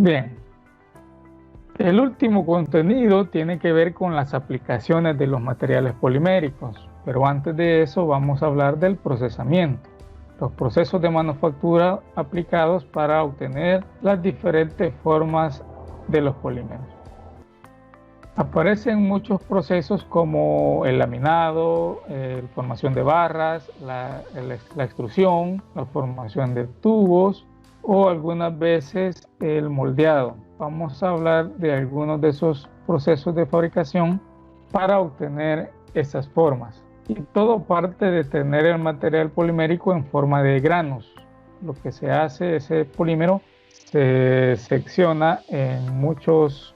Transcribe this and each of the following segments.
Bien, el último contenido tiene que ver con las aplicaciones de los materiales poliméricos, pero antes de eso vamos a hablar del procesamiento, los procesos de manufactura aplicados para obtener las diferentes formas de los polímeros. Aparecen muchos procesos como el laminado, la formación de barras, la extrusión, la formación de tubos o algunas veces el moldeado. Vamos a hablar de algunos de esos procesos de fabricación para obtener esas formas. Y todo parte de tener el material polimérico en forma de granos. Lo que se hace, ese polímero se secciona en muchas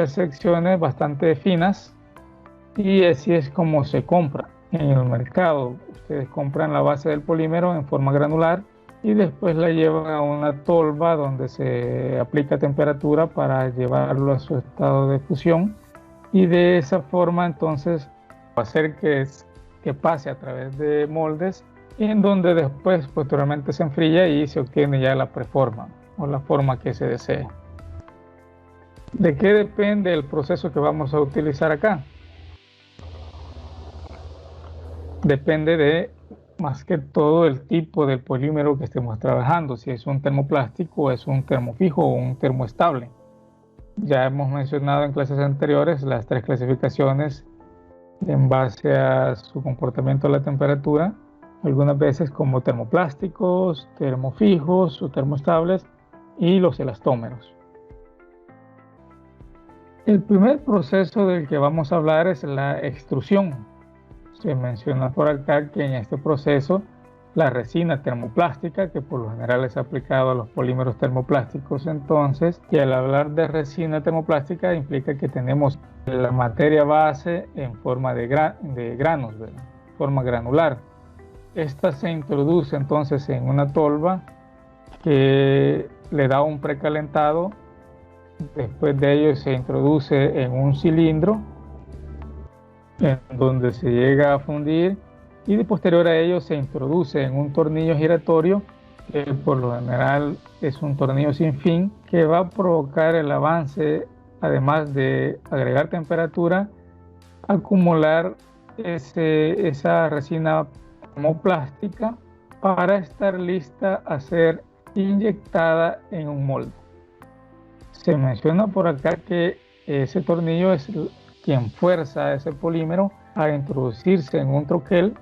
secciones bastante finas y así es como se compra en el mercado. Ustedes compran la base del polímero en forma granular y después la llevan a una tolva donde se aplica temperatura para llevarlo a su estado de fusión y de esa forma entonces hacer que pase a través de moldes en donde después posteriormente se enfría y se obtiene ya la preforma o la forma que se desee. ¿De qué depende el proceso que vamos a utilizar acá? Depende de más que todo el tipo del polímero que estemos trabajando, si es un termoplástico, es un termofijo o un termoestable. Ya hemos mencionado en clases anteriores las tres clasificaciones en base a su comportamiento a la temperatura, algunas veces como termoplásticos, termofijos o termoestables y los elastómeros. El primer proceso del que vamos a hablar es la extrusión. Se menciona por acá que en este proceso la resina termoplástica, que por lo general es aplicado a los polímeros termoplásticos entonces, y al hablar de resina termoplástica implica que tenemos la materia base en forma de granos, ¿verdad? Forma granular. Esta se introduce entonces en una tolva que le da un precalentado. Después de ello se introduce en un cilindro en donde se llega a fundir y de posterior a ello se introduce en un tornillo giratorio que por lo general es un tornillo sin fin que va a provocar el avance, además de agregar temperatura, acumular esa resina termoplástica para estar lista a ser inyectada en un molde. Se menciona por acá que ese tornillo es quien fuerza ese polímero a introducirse en un troquel.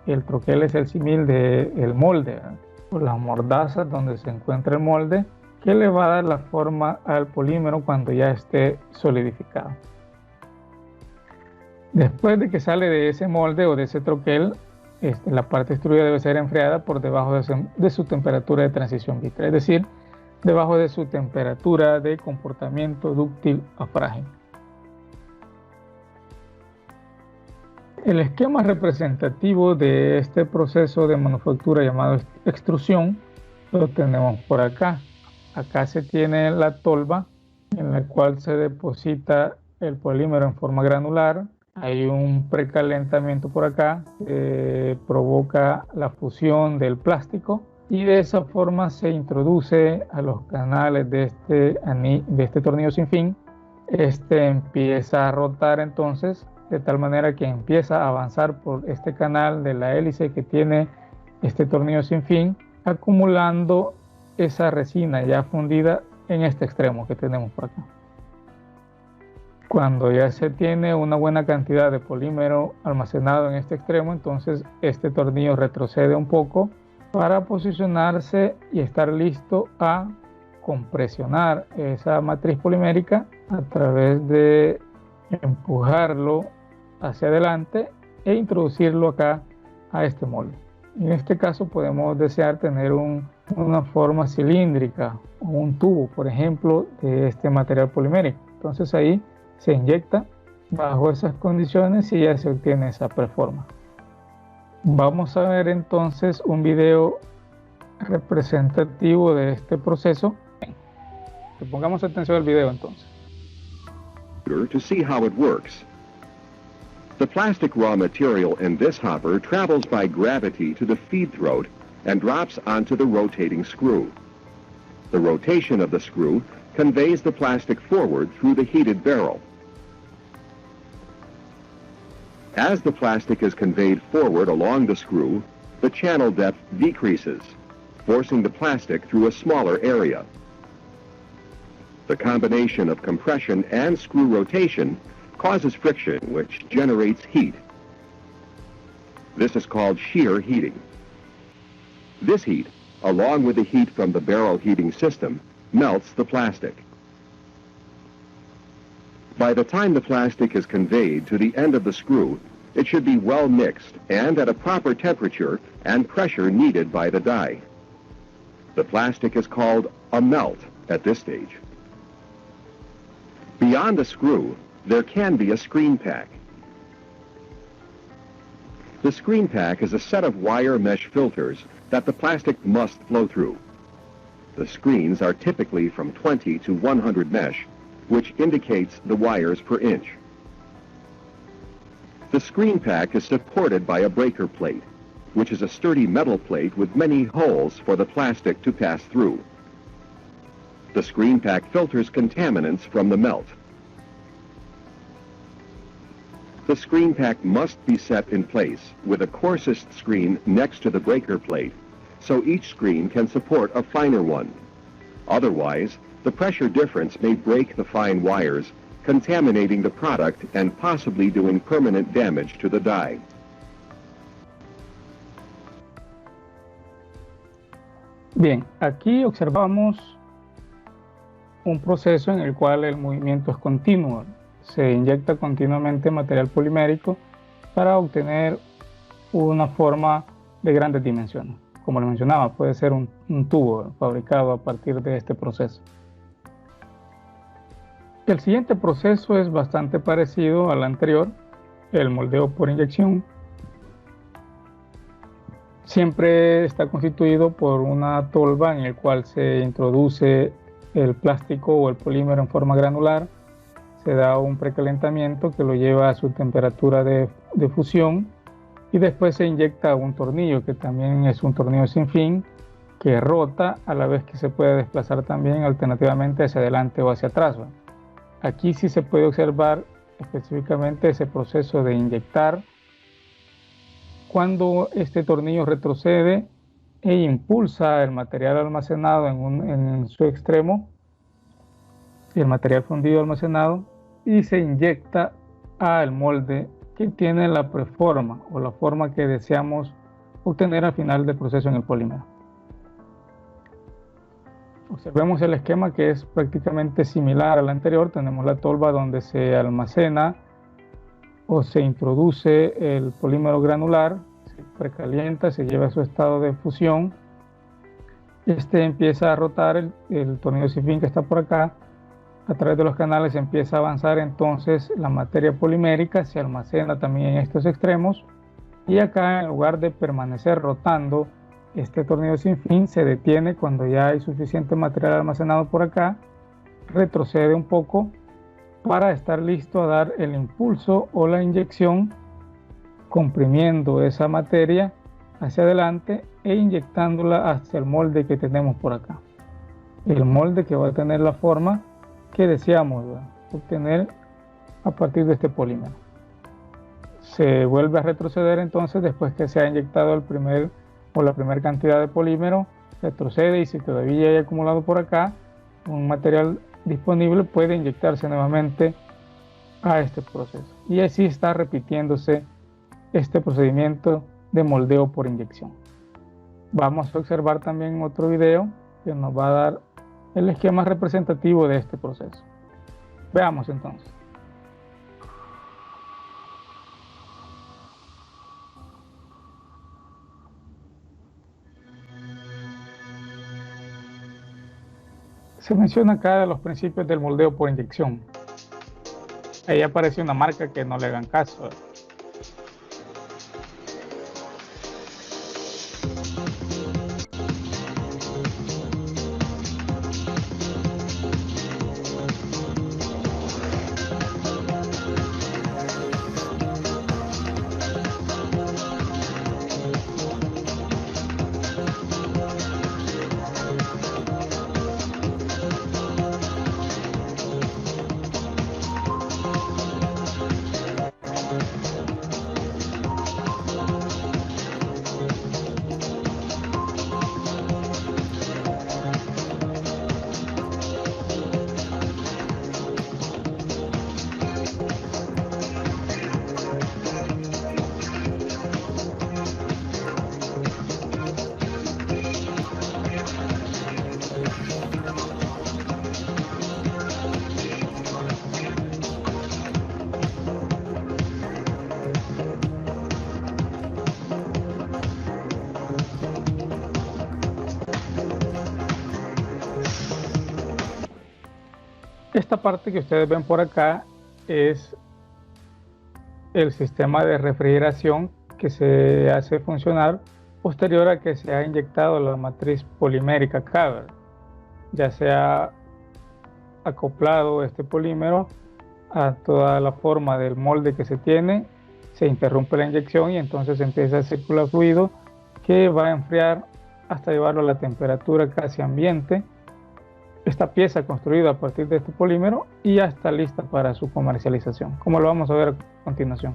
El troquel es el símil del molde, ¿verdad? Por las mordazas donde se encuentra el molde, que le va a dar la forma al polímero cuando ya esté solidificado. Después de que sale de ese molde o de ese troquel, la parte extruida debe ser enfriada por debajo de su temperatura de transición vitrea, es decir, debajo de su temperatura de comportamiento dúctil a frágil. El esquema representativo de este proceso de manufactura llamado extrusión lo tenemos por acá. Acá se tiene la tolva en la cual se deposita el polímero en forma granular. Hay un precalentamiento por acá que provoca la fusión del plástico y de esa forma se introduce a los canales de este tornillo sin fin. Empieza a rotar entonces de tal manera que empieza a avanzar por este canal de la hélice que tiene este tornillo sin fin, acumulando esa resina ya fundida en este extremo que tenemos por acá. Cuando ya se tiene una buena cantidad de polímero almacenado en este extremo, entonces este tornillo retrocede un poco para posicionarse y estar listo a compresionar esa matriz polimérica a través de empujarlo hacia adelante e introducirlo acá a este molde. En este caso podemos desear tener una forma cilíndrica o un tubo, por ejemplo, de este material polimérico. Entonces ahí se inyecta bajo esas condiciones y ya se obtiene esa preforma. Vamos a ver entonces un video representativo de este proceso. Que pongamos atención al video entonces. To see how it works. The plastic raw material in this hopper travels by gravity to the feed throat and drops onto the rotating screw. The rotation of the screw conveys the plastic forward through the heated barrel. As the plastic is conveyed forward along the screw, the channel depth decreases, forcing the plastic through a smaller area. The combination of compression and screw rotation causes friction, which generates heat. This is called shear heating. This heat, along with the heat from the barrel heating system, melts the plastic. By the time the plastic is conveyed to the end of the screw, it should be well mixed and at a proper temperature and pressure needed by the die. The plastic is called a melt at this stage. Beyond the screw, there can be a screen pack. The screen pack is a set of wire mesh filters that the plastic must flow through. The screens are typically from 20 to 100 mesh, which indicates the wires per inch. The screen pack is supported by a breaker plate, which is a sturdy metal plate with many holes for the plastic to pass through. The screen pack filters contaminants from the melt. The screen pack must be set in place with a coarsest screen next to the breaker plate, so each screen can support a finer one. Otherwise, the pressure difference may break the fine wires, contaminating the product and possibly doing permanent damage to the die. Bien, aquí observamos un proceso en el cual el movimiento es continuo. Se inyecta continuamente material polimérico para obtener una forma de grandes dimensiones. Como le mencionaba, puede ser un tubo fabricado a partir de este proceso. El siguiente proceso es bastante parecido al anterior, el moldeo por inyección. Siempre está constituido por una tolva en el cual se introduce el plástico o el polímero en forma granular. Se da un precalentamiento que lo lleva a su temperatura de fusión y después se inyecta un tornillo, que también es un tornillo sin fin, que rota a la vez que se puede desplazar también alternativamente hacia adelante o hacia atrás. Aquí sí se puede observar específicamente ese proceso de inyectar cuando este tornillo retrocede e impulsa el material almacenado en su extremo y el material fundido almacenado y se inyecta al molde que tiene la preforma o la forma que deseamos obtener al final del proceso en el polímero. Observemos el esquema, que es prácticamente similar al anterior. Tenemos la tolva donde se almacena o se introduce el polímero granular, se precalienta, se lleva a su estado de fusión. Este empieza a rotar el tornillo sin fin que está por acá. A través de los canales empieza a avanzar entonces la materia polimérica, se almacena también en estos extremos y acá, en lugar de permanecer rotando, este tornillo sin fin se detiene cuando ya hay suficiente material almacenado por acá, retrocede un poco para estar listo a dar el impulso o la inyección, comprimiendo esa materia hacia adelante e inyectándola hacia el molde que tenemos por acá. El molde que va a tener la forma que deseamos obtener a partir de este polímero. Se vuelve a retroceder entonces después que se ha inyectado la primera cantidad de polímero, retrocede y si todavía hay acumulado por acá un material disponible, puede inyectarse nuevamente a este proceso. Y así está repitiéndose este procedimiento de moldeo por inyección. Vamos a observar también otro video que nos va a dar el esquema representativo de este proceso. Veamos entonces. Se menciona acá los principios del moldeo por inyección. Ahí aparece una marca que no le hagan caso. Esta parte que ustedes ven por acá es el sistema de refrigeración que se hace funcionar posterior a que se ha inyectado la matriz polimérica CAVR. Ya se ha acoplado este polímero a toda la forma del molde que se tiene, se interrumpe la inyección y entonces empieza a circular fluido que va a enfriar hasta llevarlo a la temperatura casi ambiente. Esta pieza construida a partir de este polímero y ya está lista para su comercialización, como lo vamos a ver a continuación.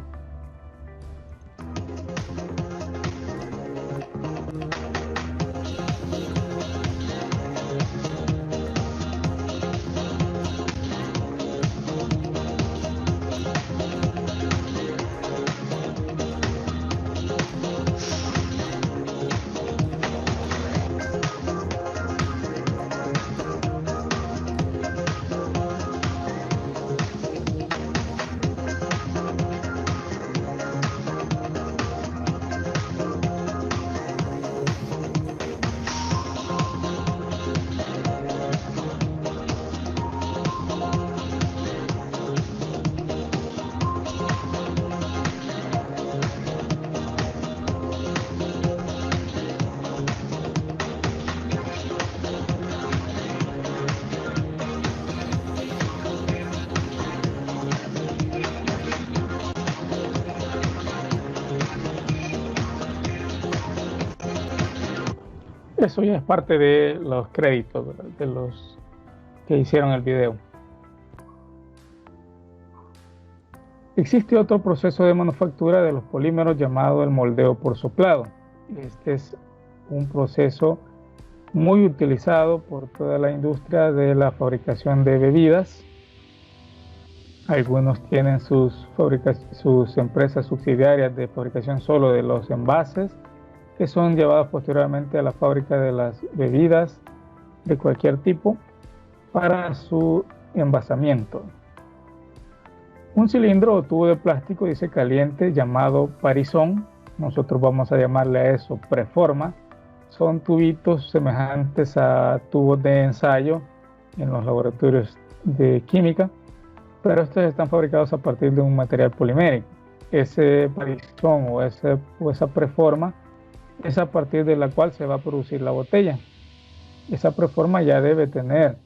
Eso ya es parte de los créditos, ¿verdad?, de los que hicieron el video. Existe otro proceso de manufactura de los polímeros llamado el moldeo por soplado. Este es un proceso muy utilizado por toda la industria de la fabricación de bebidas. Algunos tienen sus empresas subsidiarias de fabricación solo de los envases, que son llevados posteriormente a la fábrica de las bebidas de cualquier tipo para su envasamiento. Un cilindro o tubo de plástico, dice caliente, llamado parizón, nosotros vamos a llamarle a eso preforma, son tubitos semejantes a tubos de ensayo en los laboratorios de química, pero estos están fabricados a partir de un material polimérico. Ese parizón o esa preforma es a partir de la cual se va a producir la botella. Esa preforma ya debe tener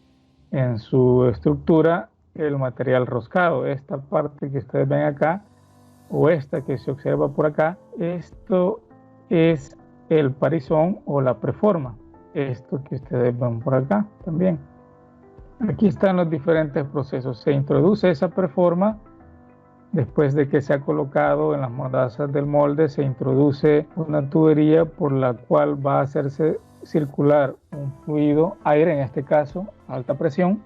en su estructura el material roscado. Esta parte que ustedes ven acá, o esta que se observa por acá, esto es el parizón o la preforma. Esto que ustedes ven por acá también. Aquí están los diferentes procesos. Se introduce esa preforma. Después de que se ha colocado en las mordazas del molde, se introduce una tubería por la cual va a hacerse circular un fluido, aire en este caso, a alta presión,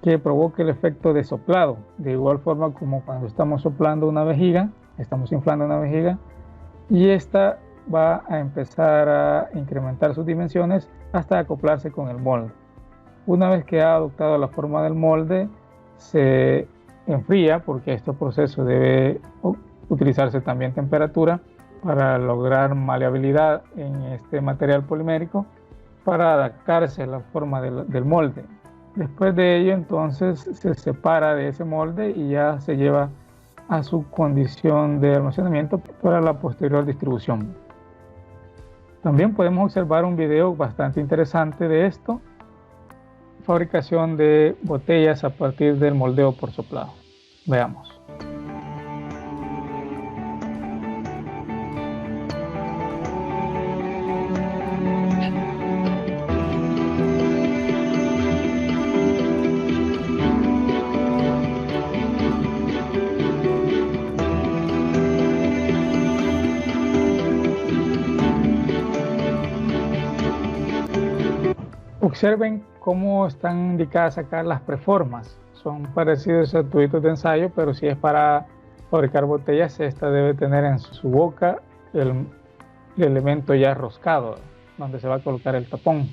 que provoque el efecto de soplado. De igual forma como cuando estamos soplando una vejiga, estamos inflando una vejiga, y esta va a empezar a incrementar sus dimensiones hasta acoplarse con el molde. Una vez que ha adoptado la forma del molde, se enfría, porque este proceso debe utilizarse también temperatura para lograr maleabilidad en este material polimérico para adaptarse a la forma del molde. Después de ello, entonces se separa de ese molde y ya se lleva a su condición de almacenamiento para la posterior distribución. También podemos observar un video bastante interesante de esto: fabricación de botellas a partir del moldeo por soplado. Veamos. Observen cómo están indicadas acá las preformas. Son parecidos a tubitos de ensayo, pero si es para fabricar botellas, esta debe tener en su boca el elemento ya roscado, donde se va a colocar el tapón.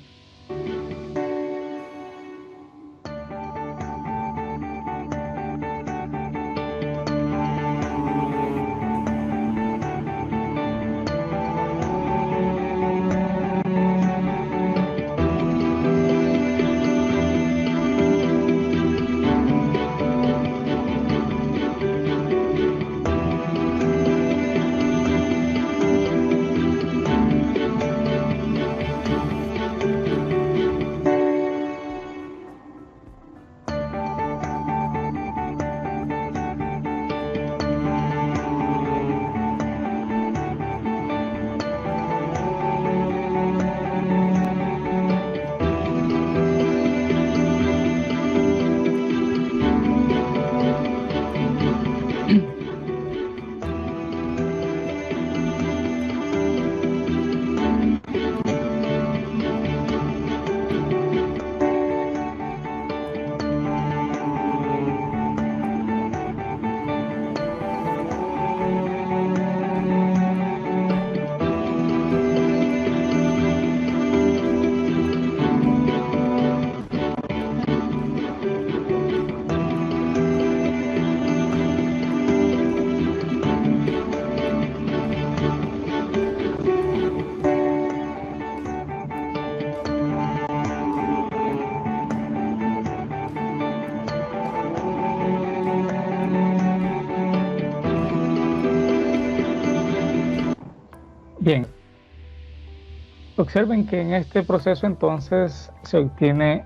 Observen que en este proceso entonces se obtiene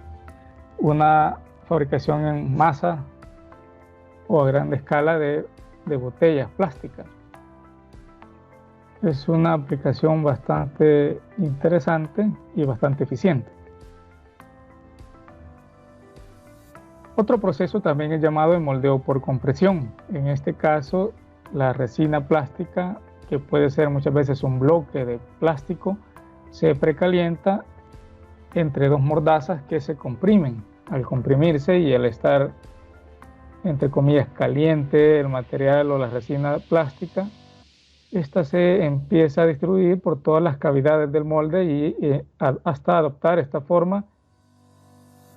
una fabricación en masa o a gran escala de botellas plásticas. Es una aplicación bastante interesante y bastante eficiente. Otro proceso también es llamado el moldeo por compresión. En este caso, la resina plástica, que puede ser muchas veces un bloque de plástico, se precalienta entre dos mordazas que se comprimen. Al comprimirse y al estar, entre comillas, caliente el material o la resina plástica, esta se empieza a distribuir por todas las cavidades del molde y hasta adoptar esta forma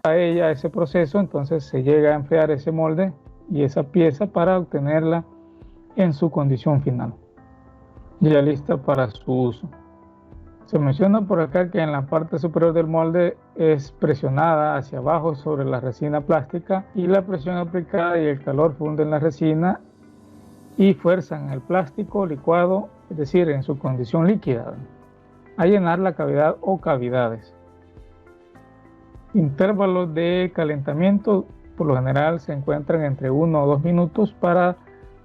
a ese proceso. Entonces se llega a enfriar ese molde y esa pieza para obtenerla en su condición final, ya lista para su uso. Se menciona por acá que en la parte superior del molde es presionada hacia abajo sobre la resina plástica y la presión aplicada y el calor funden la resina y fuerzan el plástico licuado, es decir, en su condición líquida, a llenar la cavidad o cavidades. Intervalos de calentamiento por lo general se encuentran entre 1 o 2 minutos para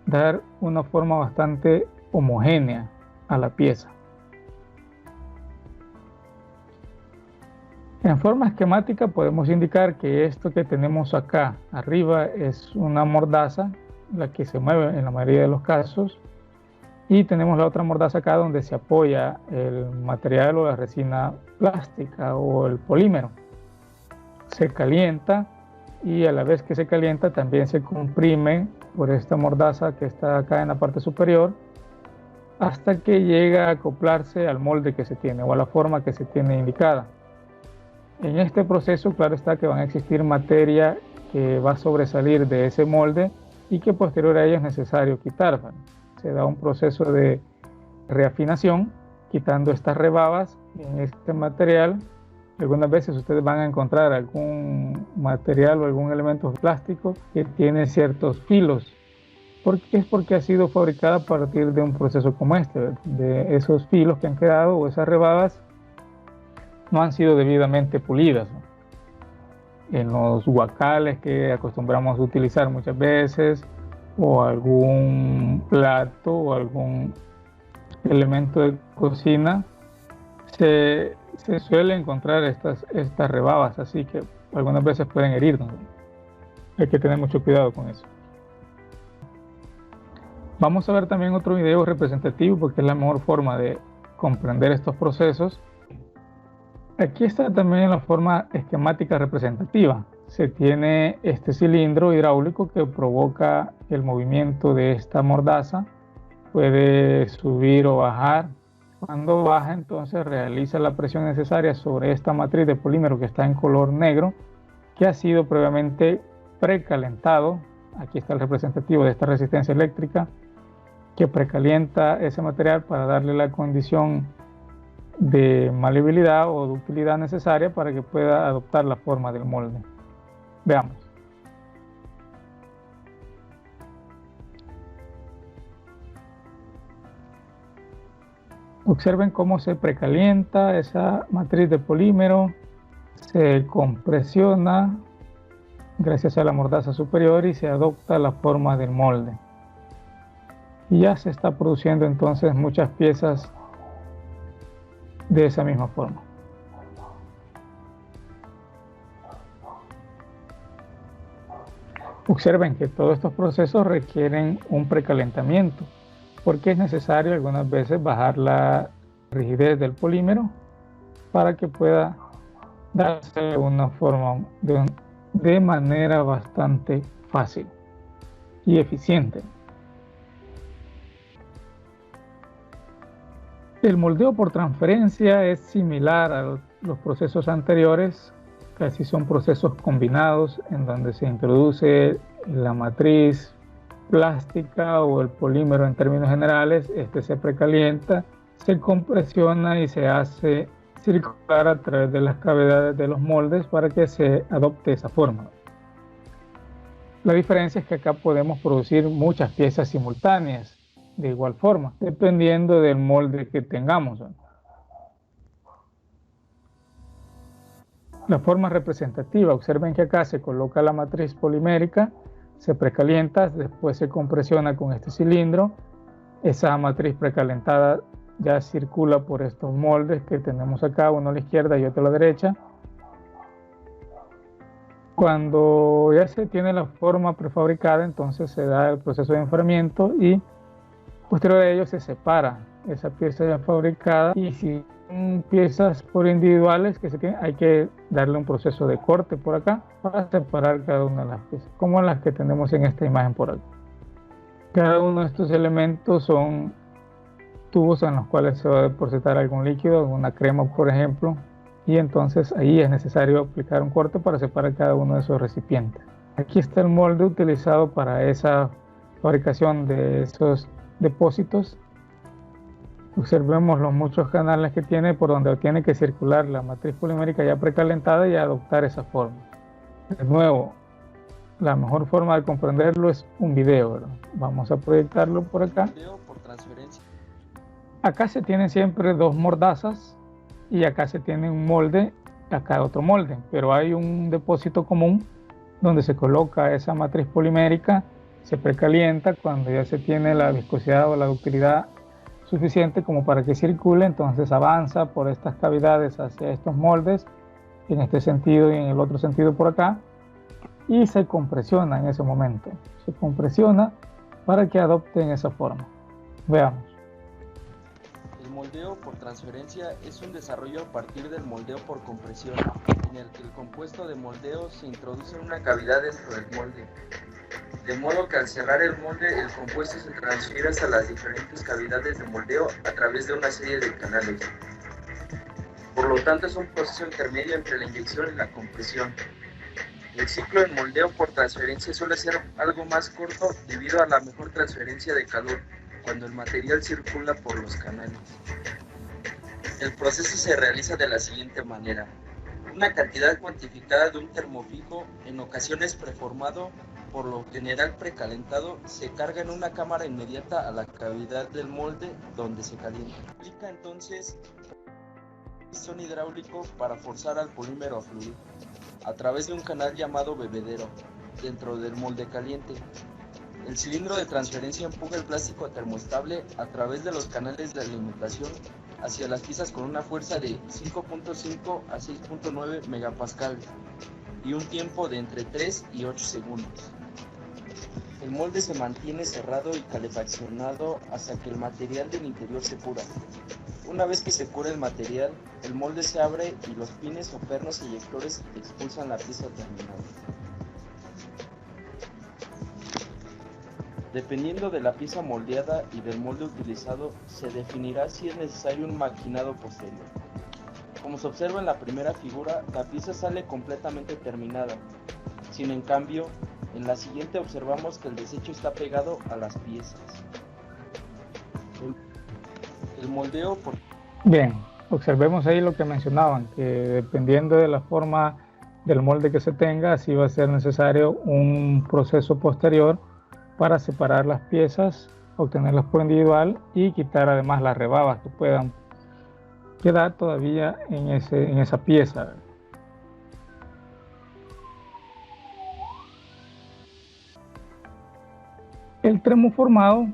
dar una forma bastante homogénea a la pieza. En forma esquemática podemos indicar que esto que tenemos acá arriba es una mordaza, la que se mueve en la mayoría de los casos, y tenemos la otra mordaza acá donde se apoya el material o la resina plástica o el polímero. Se calienta y a la vez que se calienta también se comprime por esta mordaza que está acá en la parte superior hasta que llega a acoplarse al molde que se tiene o a la forma que se tiene indicada. En este proceso, claro está que van a existir materia que va a sobresalir de ese molde y que posterior a ello es necesario quitar. Se da un proceso de reafinación, quitando estas rebabas en este material. Algunas veces ustedes van a encontrar algún material o algún elemento plástico que tiene ciertos filos, porque ha sido fabricada a partir de un proceso como este. De esos filos que han quedado o esas rebabas no han sido debidamente pulidas, ¿no? En los guacales que acostumbramos a utilizar muchas veces, o algún plato o algún elemento de cocina, se suele encontrar estas rebabas, así que algunas veces pueden herirnos. Hay que tener mucho cuidado con eso. Vamos a ver también otro video representativo porque es la mejor forma de comprender estos procesos. Aquí está también la forma esquemática representativa. Se tiene este cilindro hidráulico que provoca el movimiento de esta mordaza. Puede subir o bajar. Cuando baja, entonces realiza la presión necesaria sobre esta matriz de polímero que está en color negro, que ha sido previamente precalentado. Aquí está el representativo de esta resistencia eléctrica, que precalienta ese material para darle la condición de maleabilidad o de utilidad necesaria para que pueda adoptar la forma del molde. Veamos. Observen cómo se precalienta esa matriz de polímero, se compresiona gracias a la mordaza superior y se adopta la forma del molde. Y ya se está produciendo entonces muchas piezas de esa misma forma. Observen que todos estos procesos requieren un precalentamiento, porque es necesario algunas veces bajar la rigidez del polímero para que pueda darse una forma de manera bastante fácil y eficiente. El moldeo por transferencia es similar a los procesos anteriores, casi son procesos combinados en donde se introduce la matriz plástica o el polímero en términos generales, este se precalienta, se compresiona y se hace circular a través de las cavidades de los moldes para que se adopte esa forma. La diferencia es que acá podemos producir muchas piezas simultáneas de igual forma, dependiendo del molde que tengamos. La forma representativa, observen que acá se coloca la matriz polimérica, se precalienta, después se compresiona con este cilindro. Esa matriz precalentada ya circula por estos moldes que tenemos acá, uno a la izquierda y otro a la derecha. Cuando ya se tiene la forma prefabricada, entonces se da el proceso de enfriamiento y posterior a ello se separa esa pieza ya fabricada, y si son piezas por individuales que se tienen, hay que darle un proceso de corte por acá para separar cada una de las piezas, como las que tenemos en esta imagen por aquí. Cada uno de estos elementos son tubos en los cuales se va a depositar algún líquido, alguna crema por ejemplo, y entonces ahí es necesario aplicar un corte para separar cada uno de esos recipientes. Aquí está el molde utilizado para esa fabricación de esos depósitos. Observemos los muchos canales que tiene por donde tiene que circular la matriz polimérica ya precalentada y adoptar esa forma. De nuevo, la mejor forma de comprenderlo es un video, ¿verdad? Vamos a proyectarlo por acá. Video por transferencia. Acá se tienen siempre dos mordazas y acá se tiene un molde, acá otro molde, pero hay un depósito común donde se coloca esa matriz polimérica, se precalienta cuando ya se tiene la viscosidad o la ductilidad suficiente como para que circule, entonces avanza por estas cavidades hacia estos moldes, en este sentido y en el otro sentido por acá, y se compresiona en ese momento. Se compresiona para que adopten esa forma. Veamos. El moldeo por transferencia es un desarrollo a partir del moldeo por compresión, en el que el compuesto de moldeo se introduce en una cavidad dentro del molde, de modo que al cerrar el molde el compuesto se transfiere a las diferentes cavidades de moldeo a través de una serie de canales. Por lo tanto, es un proceso intermedio entre la inyección y la compresión. El ciclo de moldeo por transferencia suele ser algo más corto debido a la mejor transferencia de calor cuando el material circula por los canales. El proceso se realiza de la siguiente manera. Una cantidad cuantificada de un termofijo, en ocasiones preformado, por lo general precalentado, se carga en una cámara inmediata a la cavidad del molde donde se calienta. Aplica entonces pistón hidráulico para forzar al polímero a fluir a través de un canal llamado bebedero dentro del molde caliente. El cilindro de transferencia empuja el plástico termoestable a través de los canales de alimentación hacia las piezas con una fuerza de 5.5 a 6.9 megapascal y un tiempo de entre 3 y 8 segundos. El molde se mantiene cerrado y calefaccionado hasta que el material del interior se cura. Una vez que se cura el material, el molde se abre y los pines o pernos eyectores expulsan la pieza terminada. Dependiendo de la pieza moldeada y del molde utilizado, se definirá si es necesario un maquinado posterior. Como se observa en la primera figura, la pieza sale completamente terminada. Sin en cambio, en la siguiente observamos que el desecho está pegado a las piezas. El moldeo por... Bien, observemos ahí lo que mencionaban, que dependiendo de la forma del molde que se tenga, así va a ser necesario un proceso posterior para separar las piezas, obtenerlas por individual y quitar además las rebabas que puedan quedar todavía en esa pieza. El termoformado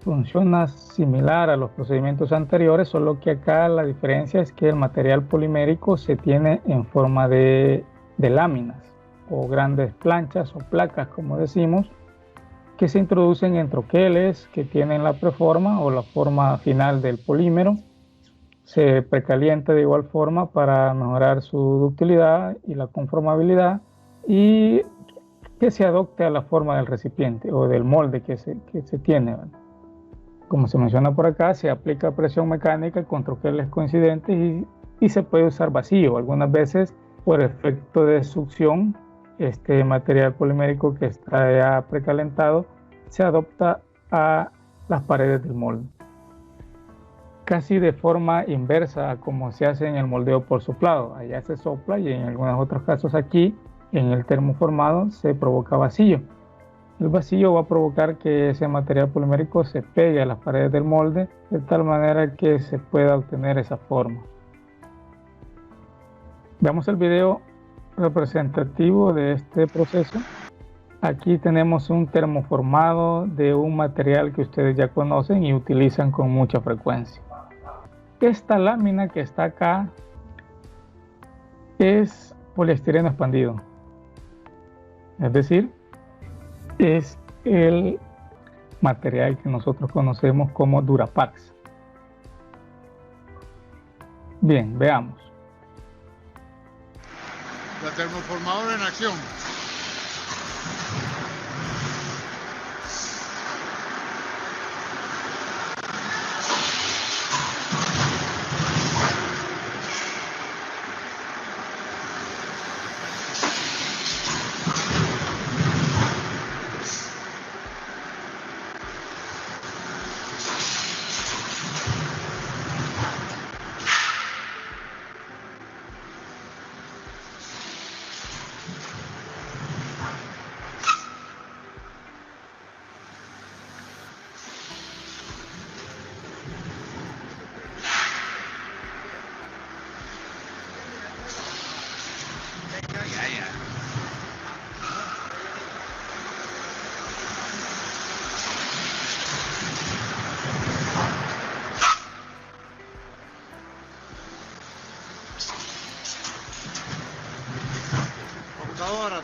funciona similar a los procedimientos anteriores, solo que acá la diferencia es que el material polimérico se tiene en forma de láminas o grandes planchas o placas, como decimos, que se introducen en troqueles que tienen la preforma o la forma final del polímero. Se precalienta de igual forma para mejorar su ductilidad y la conformabilidad y que se adopte a la forma del recipiente o del molde que se tiene. Como se menciona por acá, se aplica presión mecánica con troqueles coincidentes y se puede usar vacío. Algunas veces, por efecto de succión, este material polimérico que está ya precalentado se adopta a las paredes del molde. Casi de forma inversa a como se hace en el moldeo por soplado. Allá se sopla y en algunos otros casos aquí, en el termoformado, se provoca vacío. El vacío va a provocar que ese material polimérico se pegue a las paredes del molde de tal manera que se pueda obtener esa forma. Veamos el video representativo de este proceso. Aquí tenemos un termoformado de un material que ustedes ya conocen y utilizan con mucha frecuencia. Esta lámina que está acá es poliestireno expandido, es decir, es el material que nosotros conocemos como Durapax. Bien, veamos. La termoformadora en acción.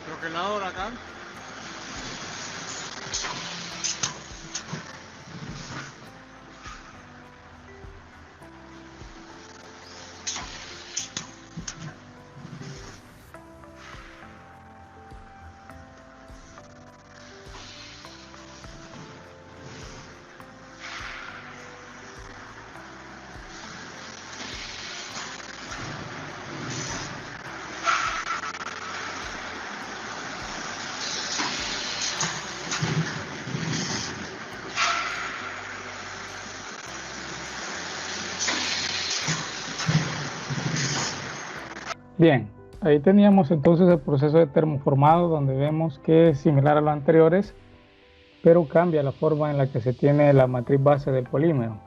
Troqueladora acá. Bien, ahí teníamos entonces el proceso de termoformado, donde vemos que es similar a los anteriores, pero cambia la forma en la que se tiene la matriz base del polímero.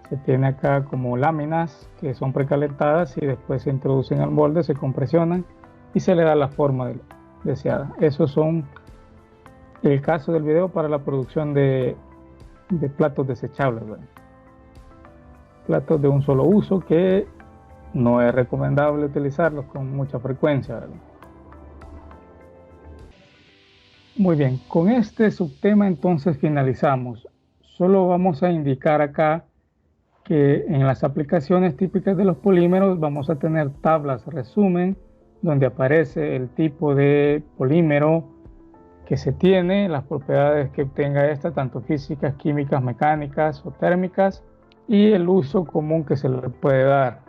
Se tiene acá como láminas que son precalentadas y después se introducen al molde, se compresionan y se le da la forma deseada. Esos son el caso del video para la producción de platos desechables, ¿verdad? Platos de un solo uso que no es recomendable utilizarlos con mucha frecuencia, ¿verdad? Muy bien, con este subtema entonces finalizamos. Solo vamos a indicar acá que en las aplicaciones típicas de los polímeros vamos a tener tablas resumen donde aparece el tipo de polímero que se tiene, las propiedades que obtenga esta, tanto físicas, químicas, mecánicas o térmicas, y el uso común que se le puede dar.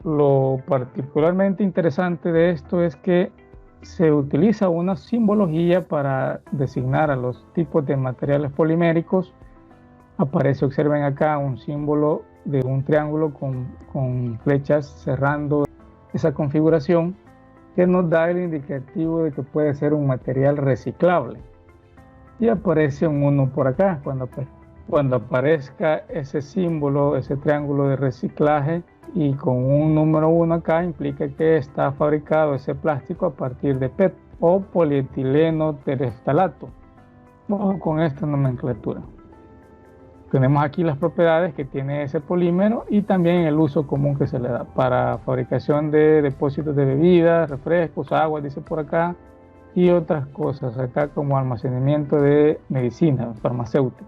Lo particularmente interesante de esto es que se utiliza una simbología para designar a los tipos de materiales poliméricos. Aparece, observen acá, un símbolo de un triángulo con flechas cerrando esa configuración, que nos da el indicativo de que puede ser un material reciclable. Y aparece un 1 por acá. Cuando aparezca ese símbolo, ese triángulo de reciclaje, y con un número 1 acá, implica que está fabricado ese plástico a partir de PET o polietileno tereftalato. Ojo con esta nomenclatura. Tenemos aquí las propiedades que tiene ese polímero y también el uso común que se le da para fabricación de depósitos de bebidas, refrescos, agua, dice por acá, y otras cosas acá como almacenamiento de medicinas farmacéuticas.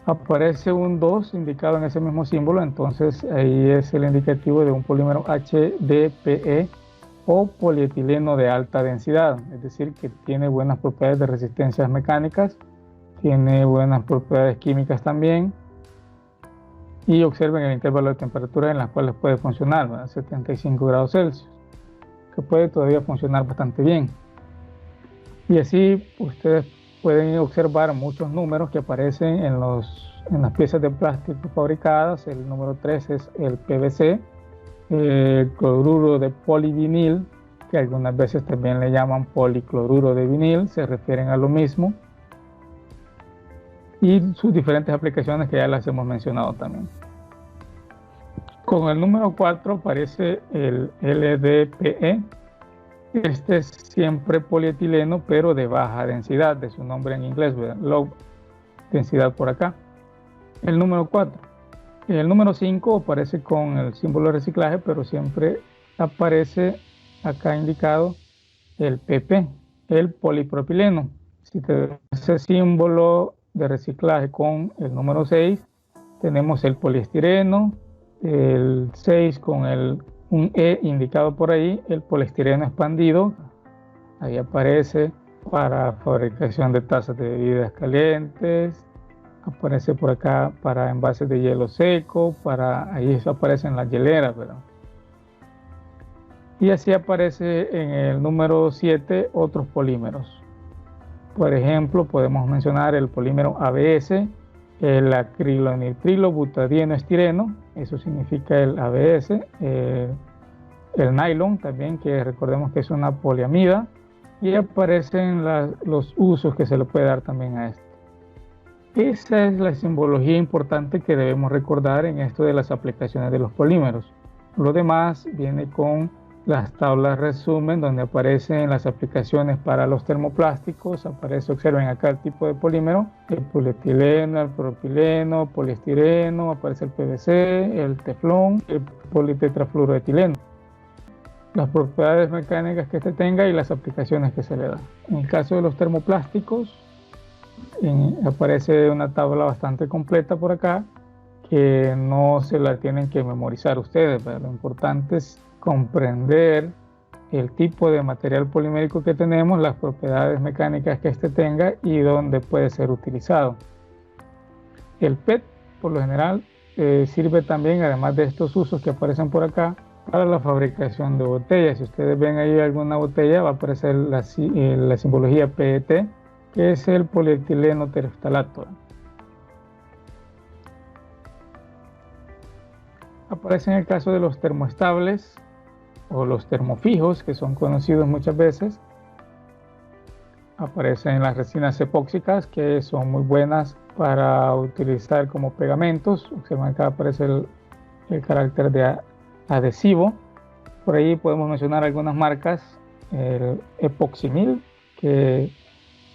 Aparece un 2 indicado en ese mismo símbolo, entonces ahí es el indicativo de un polímero HDPE o polietileno de alta densidad, es decir, que tiene buenas propiedades de resistencias mecánicas, tiene buenas propiedades químicas también, y observen el intervalo de temperatura en las cuales puede funcionar, ¿verdad? 75 grados Celsius, que puede todavía funcionar bastante bien. Y así ustedes pueden observar muchos números que aparecen en las piezas de plástico fabricadas. El número 3 es el PVC, el cloruro de polivinil, que algunas veces también le llaman policloruro de vinil, se refieren a lo mismo, y sus diferentes aplicaciones que ya las hemos mencionado también. Con el número 4 aparece el LDPE. Este es siempre polietileno, pero de baja densidad, de su nombre en inglés, low densidad por acá. El número 4. El número 5 aparece con el símbolo de reciclaje, pero siempre aparece acá indicado el PP, el polipropileno. Si te ese símbolo de reciclaje con el número 6, tenemos el poliestireno, el 6 con un E indicado por ahí, el poliestireno expandido, ahí aparece para fabricación de tazas de bebidas calientes, aparece por acá para envases de hielo seco, ahí eso aparece en las hieleras, ¿verdad? Y así aparece en el número 7 otros polímeros. Por ejemplo, podemos mencionar el polímero ABS, el acrilonitrilo butadieno estireno, eso significa el ABS, el nylon también, que recordemos que es una poliamida, y aparecen los usos que se le puede dar también a esto. Esa es la simbología importante que debemos recordar en esto de las aplicaciones de los polímeros. Lo demás viene con las tablas resumen, donde aparecen las aplicaciones para los termoplásticos. Observen acá el tipo de polímero: el polietileno, el propileno, poliestireno, aparece el PVC, el teflón, el politetrafluoroetileno, las propiedades mecánicas que este tenga y las aplicaciones que se le dan. En el caso de los termoplásticos, aparece una tabla bastante completa por acá, que no se la tienen que memorizar ustedes, pero lo importante es comprender el tipo de material polimérico que tenemos, las propiedades mecánicas que este tenga y dónde puede ser utilizado. El PET, por lo general, sirve también, además de estos usos que aparecen por acá, para la fabricación de botellas. Si ustedes ven ahí alguna botella, va a aparecer la simbología PET, que es el polietileno tereftalato. Aparece en el caso de los termoestables o los termofijos, que son conocidos muchas veces. Aparecen las resinas epóxicas, que son muy buenas para utilizar como pegamentos. Observen acá aparece el carácter de adhesivo. Por ahí podemos mencionar algunas marcas: el epoximil, que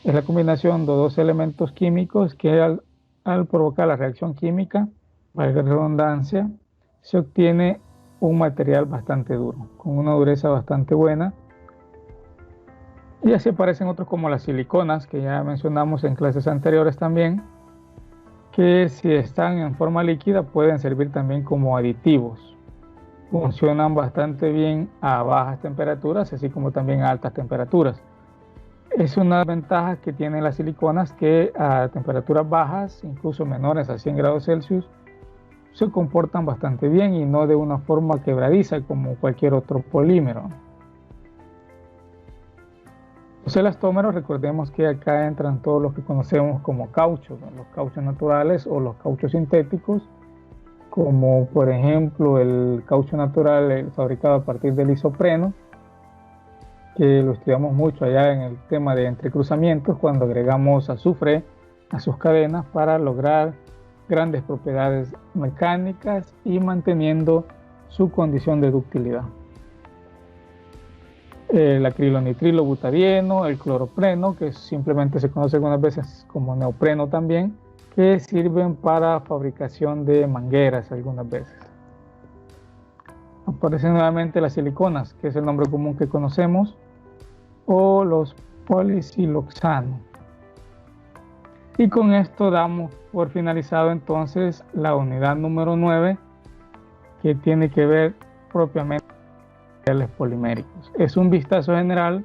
es la combinación de dos elementos químicos que al provocar la reacción química, valga la redundancia, se obtiene un material bastante duro, con una dureza bastante buena. Y así aparecen otros como las siliconas, que ya mencionamos en clases anteriores también, que si están en forma líquida pueden servir también como aditivos. Funcionan bastante bien a bajas temperaturas, así como también a altas temperaturas. Es una ventaja que tienen las siliconas, que a temperaturas bajas, incluso menores a 100 grados Celsius, se comportan bastante bien y no de una forma quebradiza como cualquier otro polímero. Los elastómeros, recordemos que acá entran todos los que conocemos como cauchos, ¿no? Los cauchos naturales o los cauchos sintéticos, como por ejemplo el caucho natural fabricado a partir del isopreno, que lo estudiamos mucho allá en el tema de entrecruzamientos, cuando agregamos azufre a sus cadenas para lograr grandes propiedades mecánicas y manteniendo su condición de ductilidad. El acrilonitrilo butadieno, el cloropreno, que simplemente se conoce algunas veces como neopreno también, que sirven para fabricación de mangueras algunas veces. Aparecen nuevamente las siliconas, que es el nombre común que conocemos, o los polisiloxanos. Y con esto damos por finalizado entonces la unidad número 9, que tiene que ver propiamente con materiales poliméricos. Es un vistazo general,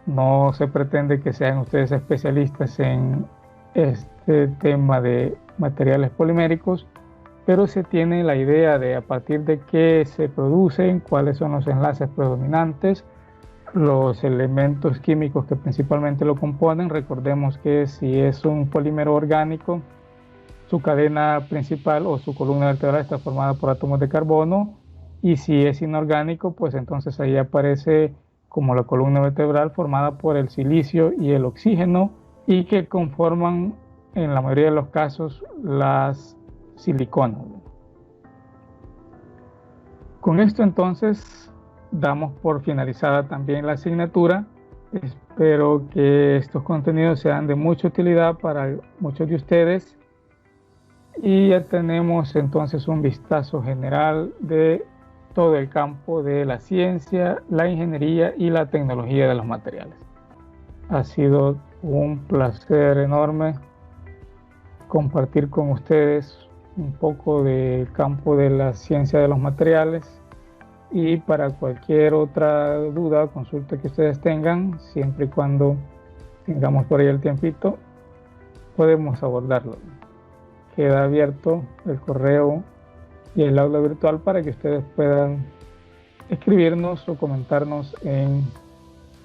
no se pretende que sean ustedes especialistas en este tema de materiales poliméricos, pero se tiene la idea de a partir de qué se producen, cuáles son los enlaces predominantes, los elementos químicos que principalmente lo componen. Recordemos que si es un polímero orgánico, su cadena principal o su columna vertebral está formada por átomos de carbono, y si es inorgánico, pues entonces ahí aparece como la columna vertebral formada por el silicio y el oxígeno, y que conforman en la mayoría de los casos las siliconas. Con esto entonces damos por finalizada también la asignatura. Espero que estos contenidos sean de mucha utilidad para muchos de ustedes y ya tenemos entonces un vistazo general de todo el campo de la ciencia, la ingeniería y la tecnología de los materiales. Ha sido un placer enorme compartir con ustedes un poco del campo de la ciencia de los materiales, y para cualquier otra duda o consulta que ustedes tengan, siempre y cuando tengamos por ahí el tiempito, podemos abordarlo. Queda abierto el correo y el aula virtual para que ustedes puedan escribirnos o comentarnos en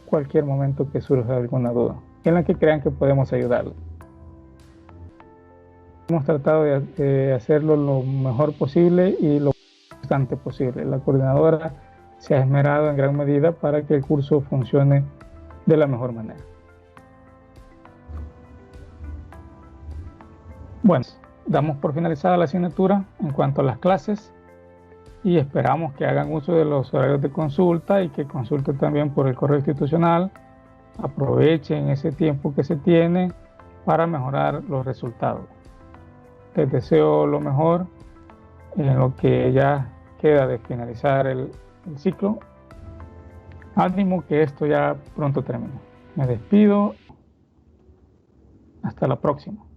cualquier momento que surja alguna duda en la que crean que podemos ayudarlos. Hemos tratado de hacerlo lo mejor posible y lo bastante posible. La coordinadora se ha esmerado en gran medida para que el curso funcione de la mejor manera. Bueno, damos por finalizada la asignatura en cuanto a las clases y esperamos que hagan uso de los horarios de consulta y que consulten también por el correo institucional. Aprovechen ese tiempo que se tiene para mejorar los resultados. Les deseo lo mejor en lo que ya queda de finalizar el ciclo. Ánimo que esto ya pronto termine. Me despido. Hasta la próxima.